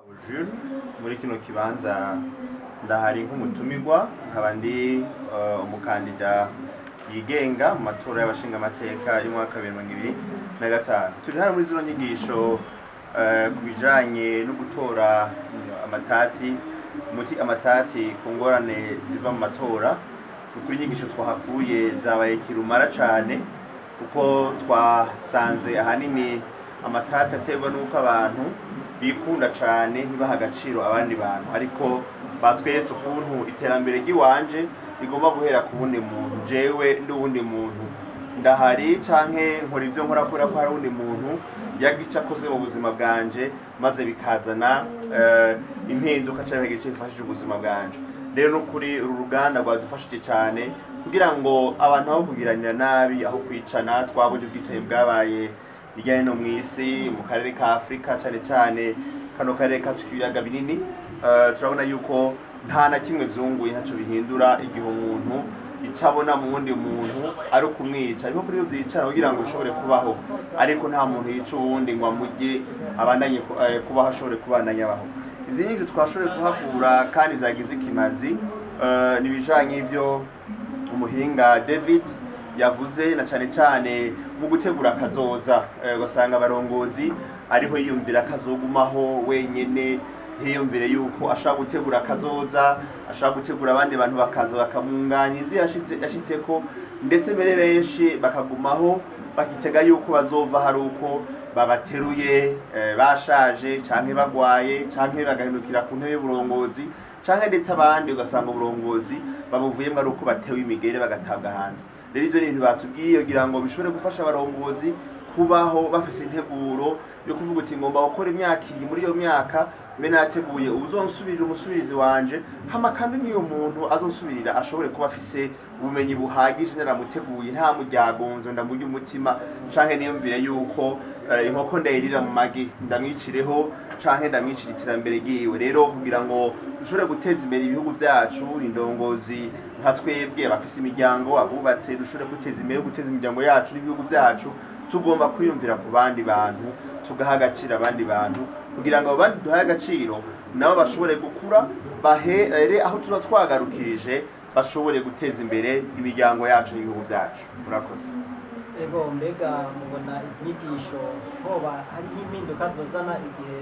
Jules muri kino kibanza ndahari nk'umutumirwa nkaba ndi umukandida bigenga mu matora y'abashingamateka y'umwaka 2025. Turi hano muri zino nyigisho kubijanye no gutora amatati ku ngorane ziva mu matora. Kuri inyigisho twahakuye zabaye kirumara cane kuko twasanze ahanini amatati aterwa n'uko abantu bikunda cane ntibaha agaciro abandi bantu, ariko batweretse ukuntu iterambere ry'iwanje rigomba guhera ku wundi muntu. Jewe ndi uwundi muntu, ndahari canke nkora ivyo nkora kubera ko hari uwundi muntu yagica akoze mu buzima bwanje maze bikazana impinduka canke igice bifashije ubuzima bwanje. Rero no kuri uru ruganda rwadufashije cane kugira ngo abantu aho kugiranira nabi, aho kwicana, twabonye ubwicanyi bwabaye bijyanye no mw'isi mu karere ka Afrika cane cane kano karere kacu k'ibiyaga binini. Turabona yuko nta na kimwe vyunguye ntaco bihindura igihe umuntu icabona mu wundi muntu ari ukumwica, ariko kuri iyo vyicana kugira ngo ushobore kubaho, ariko nta muntu yica uwundi ngo amurye abandanye kubaho, ashobore kubandanya abaho. Izi nyinshi twashoboye kuhakura kandi zagize ikimazi nibijanye ivyo umuhinga David yavuze, na cane cane mu gutegura kazoza. Ugasanga abarongozi ariho yiyumvira kazogumaho wenyene, hiyumvire yuko ashaka gutegura kazoza, ashaka gutegura abandi bantu bakaza bakamunganya ivyo yashitseko, ndetse mbere benshi bakagumaho bakitega yuko bazova hari uko babateruye bashaje canke bagwaye canke bagahindukira ku ntebe y'uburongozi, canke ndetse abandi ugasanga uburongozi babuvuyemwo ari uko batewe imigere bagatabwa hanze. Rero ivyo bintu batubwiye kugira ngo bishobore gufasha abarongozi kubaho bafise integuro yo kuvuga uti ngomba gukora imyaka iyi, muri iyo myaka mbe nateguye uzonsubirira umusubirizi wanje, hama kandi niyo muntu azonsubirira ashobore kuba afise ubumenyi buhagije naramuteguye, nta muryagonzo ndamurya umutima canke niyumvire yuko inkoko ndayirira mu magi ndamwicireho canke ndamwicira iterambere ryiwe. Rero kugira ngo dushobore guteza imbere ibihugu vyacu, indongozi nka twebwe abafise imiryango, abubatse, dushobore guteza imbere guteza imiryango yacu n'ibihugu vyacu, tugomba kwiyumvira ku bandi bantu, tugaha agaciro abandi bantu kugira ngo abandi duhaye agaciro nabo bashobore gukura bahere aho tuba twagarukirije, bashobore guteza imbere imiryango yacu n'ibihugu vyacu. Murakoze. Ego, mbega mubona izi nyigisho hoba hariho impinduka zozana igihe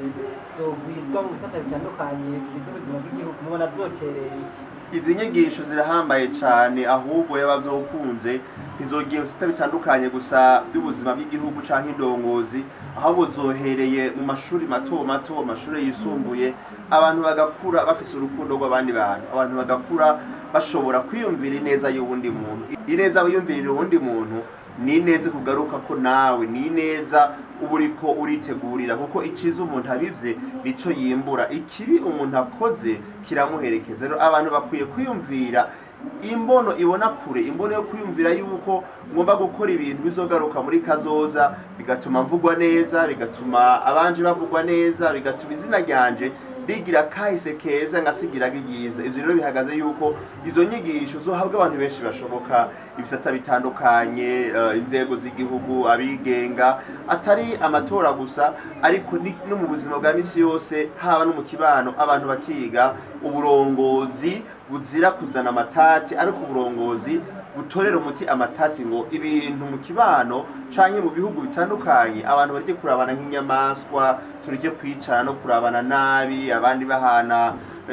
zogwizwa mu bisata bitandukanye bigize ubuzima bw'igihugu, mubona zoterera iki? Izi nyigisho zirahambaye cane, ahubwo yaba vyokunze ntizogiye mu bisata bitandukanye gusa by'ubuzima bw'igihugu canke indongozi, ahubwo zohereye mu mashuri mato mato, amashuri yisumbuye, abantu bagakura bafise urukundo rw'abandi bantu, abantu bagakura bashobora kwiyumvira ineza y'uwundi muntu. Ineza wiyumvirira uwundi muntu ni neza kugaruka ko nawe ni neza uba uriko uritegurira, kuko iciza umuntu abivye nico yimbura, ikibi umuntu akoze kiramuherekeza. Rero abantu bakwiye kwiyumvira imbono ibona kure, imbono yo kwiyumvira yuko ngomba gukora ibintu bizogaruka muri kazoza, bigatuma mvugwa neza, bigatuma abanje bavugwa neza, bigatuma izina ryanje rigira kahise keza ngasigira giyiza. Ivyo rero bihagaze yuko izo nyigisho zohabwa abantu benshi bashoboka, ibisata bitandukanye, inzego z'igihugu, abigenga, atari amatora gusa, ariko no mu buzima bwa misi yose, haba no mu kibano abantu bakiga uburongozi buzira kuzana amatati, ariko uburongozi butorera umuti amatati, ngo ibintu mu kibano canke mu bihugu bitandukanye abantu barye kurabana nk'inyamaswa, turije kwicana no kurabana nabi, abandi bahana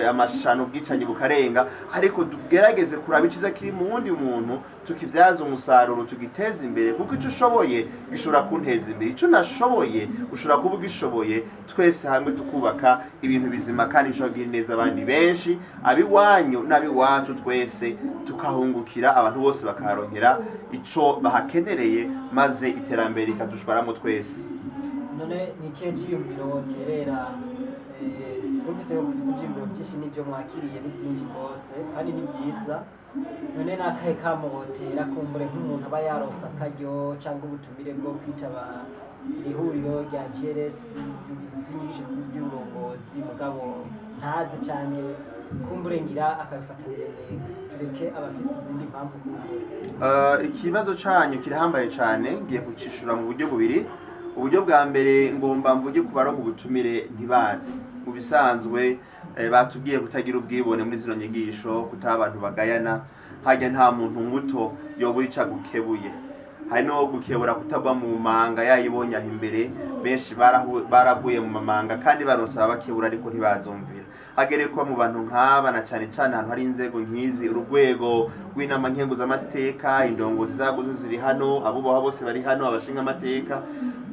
amashano bwicanye bukarenga, ariko tugerageze kuraba iciza kiri mu wundi muntu, tukivyaza umusaruro, tugiteza imbere, kuko ico ushoboye gishobora kunteza imbere, ico nashoboye ushobora kuba ugishoboye, twese hamwe tukubaka ibintu bizima kandi bishobora kugira neza abandi benshi, abiwanyu n'abiwacu, twese tukahungukira, abantu bose bakaharonkera ico bahakenereye, maze iterambere rikadushwaramo twese. None ni ikihe ciyumviro terera? Twumvise ko ufise ivyiyumviro vyinshi n'ivyo mwakiriye ni vyinshi rwose kandi ni vyiza. None nakahe kamubotera kumbure nk'umuntu aba yaronse akaryo canke ubutumire bwo kwitaba ihuriro rya GRS z'inyigisho z'uburongozi, mugabo ntazi canke kumbure ngira akabifatanira neza, tureke abafise izindi mpamvu kumbure? Ikibazo canyu kirahambaye cane, ngiye kucishura mu buryo bubiri. Uburyo bwa mbere ngomba mvuge ku baronka ubutumire ntibazi. mu bisanzwe batubwiye kutagira ubwibone muri zino nyigisho, kutaha abantu bagayana, hajya nta muntu muto yoba yica gukebuye, hari no gukebura kutagwa mu manga yayibonye aho imbere. Benshi baraguye mu mamanga kandi baronsaba bakebura ariko ntibazumvira. Hagere ko mu bantu nk'aba na cyane cyane ahantu hari inzego nk'izi, urugwego rw'inama nkenguzamateka, indongozi zago ziri hano, abubaha bose bari hano, abashingamateka,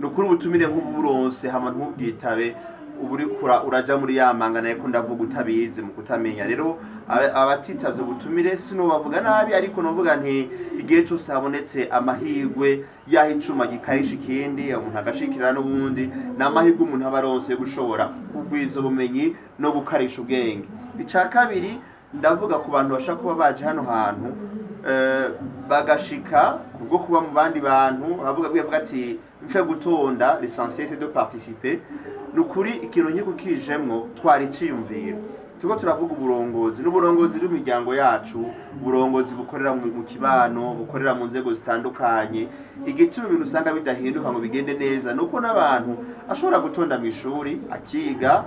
nukuri ubutumire nk'uburonse hama ntubwitabe uburikura uraja muri yamanga naye ko ndavuga utabizi mu kutamenya. Rero abatitavye ubutumire sino bavuga nabi, ariko novuga nti igihe cyose habonetse amahirwe yaho icuma gikarisha ikindi, umuntu agashikira n'ubundi, n'amahirwe umuntu aba aronse yo gushobora kugwiza ubumenyi no gukarisha ubwenge. Ica kabiri ndavuga ku bantu bashaka kuba baje hano hantu bagashika kubwo kuba mu bandi bantu, bavuga ati mfe gutonda, l'essentiel c'est de participer. Nukuri ikintu nkiko kijemwo twari ciyumvira, tuko turavuga uburongozi n'uburongozi bw'imiryango yacu, uburongozi bukorera mu kibano, bukorera mu nzego zitandukanye. Igituma ibintu usanga bidahinduka ngo bigende neza nuko n'abantu ashobora gutonda mu ishuri akiga,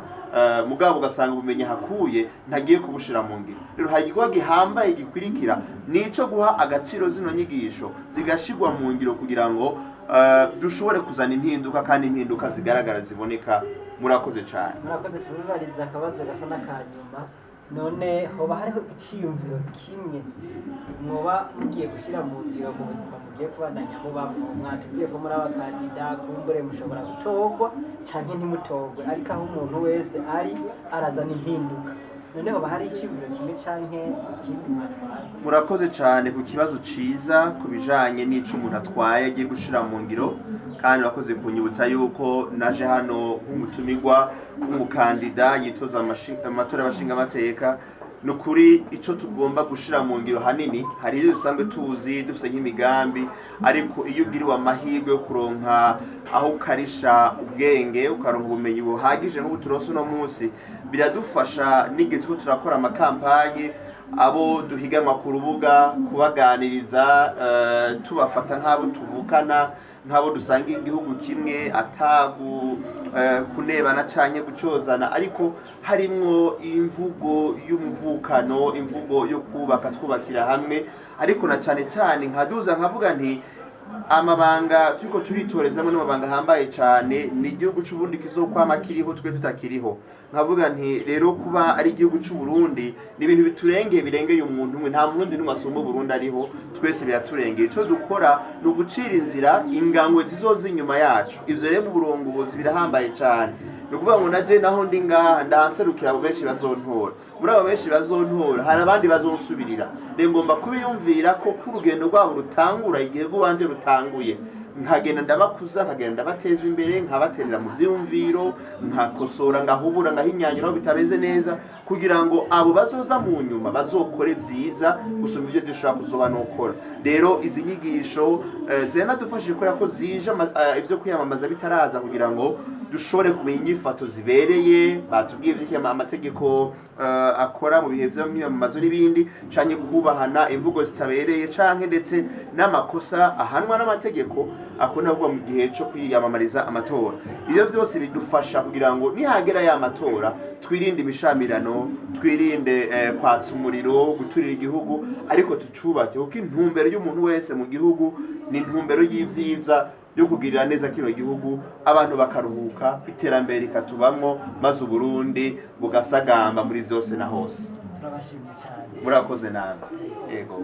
mugabo ugasanga ubumenyi hakuye ntagiye kubushira mu ngiro. Rero hari igikorwa gihambaye gikwirikira nico guha agaciro zino nyigisho zigashirwa mu ngiro kugira ngo dushobore kuzana impinduka, kandi impinduka zigaragara ziboneka. Murakoze cyane. Murakoze. Tubibariza akabazo gasa n'akanyuma, none hoba hariho iciyumviro kimwe mwoba mugiye gushira mu ngiro mu buzima mugiye kubandanya mubamwo? Mwatubwiye ko muri abakandida kumbure mushobora gutorwa canke ntimutogwe, ariko aho umuntu wese ari arazana impinduka, none hoba hari iciyumviro kimwe canke ikindi mwatwaye? Murakoze cyane ku kibazo ciza ku bijanye n'ico umuntu atwaye agiye gushira mu ngiro, kandi bakoze kunyibutsa yuko naje hano umutumirwa w'umukandida yitoza amatora y'abashingamateka. Nukuri ico tugomba gushira mu ngiro hanini hari ibyo dusanzwe tuzi dufite nk'imigambi, ariko iyo ugiriwe amahirwe yo kuronka aho ukarisha ubwenge, ukaronka ubumenyi buhagije nk'ubu turonse uno munsi, biradufasha n'igihe turiko turakora amakampanye, abo duhiganwa ku rubuga kubaganiriza, tubafata nk'abo tuvukana, nk'abo dusanga igihugu kimwe, atabu kunebana canke gucozana, ariko harimwo imvugo y'umuvukano, imvugo yo kubaka, twubakira hamwe. Ariko na cane cane nkaduza nkavuga nti amabanga turiko turitorezamo n'amabanga hambaye cyane, ni igihugu c'Uburundi kizokwama kiriho twe tutakiriho. Nkavuga nti rero kuba ari igihugu c'Uburundi ni ibintu birengeye umuntu umwe, nta murundi n'umwe asumba Burundi ariho, twese biraturengeye. Ico dukora ni ugucira inzira ingangwe zizoza inyuma yacu. Ivyo rero mu burongozi birahambaye cyane. Nukuvuga ngo naje naho ndi ngaha ndaserukira abo benshi bazontora, muri abo benshi bazontora hari abandi bazonsubirira. Rero ngomba kubiyumvira ko urugendo rwabo rutangura igihe rwanje rutanguye, nkagenda ndabakuza, nkagenda ndabateza imbere, nkabaterera mu vyumviro, nkakosora, ngahubura, ngahinyanyura aho bitameze neza, kugira ngo abo bazoza mu nyuma bazokore vyiza gusumba ivyo dushobora kuzoba nokora. Rero izi nyigisho zena dufashije kubera ko zije ivyo kwiyamamaza bitaraza, kugira ngo dushobore kumenya inyifato zibereye. Batubwiye ivy'iki amategeko akora mu bihe vy'imyamamazo n'ibindi, canke kubahana imvugo zitabereye, canke ndetse n'amakosa ahanwa n'amategeko akunda kugwa mu gihe cyo kwiyamamariza amatora. Iyo vyose bidufasha kugira ngo nihagera ya matora twirinde imishamirano, twirinde kwatsa umuriro, guturira igihugu, ariko tucubake, kuko intumbero y'umuntu wese mu gihugu ni intumbero y'ivyiza yo kugirira neza kino gihugu, abantu bakaruhuka, iterambere rikatubamwo, maze Uburundi bugasagamba muri vyose na hose. Turabashimiye cyane. Murakoze namwe. Yego.